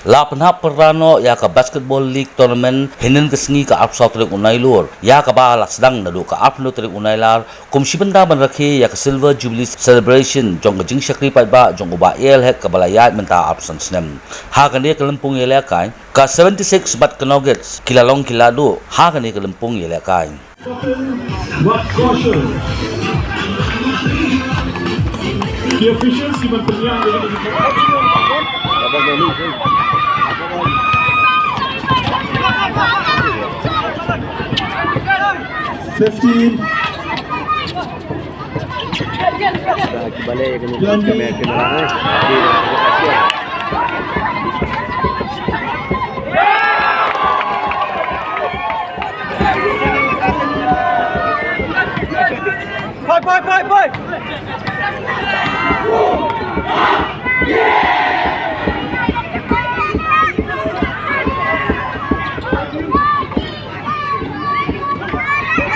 Lapanha perano ya ka basketball league tournament hinin kesngi ka apsal trik unai lur ya ka ba laksdang nadu ka apno trik unai lar kumshibenda ban rakhi ya ka silver jubilee celebration jong ka jing shakri pai ba jong ba el hek ka balaya menta absan snem ha ka ne kalampung ele kai ka 76 bat knogets kilalong kiladu ha ka ne kalampung ele kai The officials even Penyang Bye.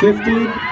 15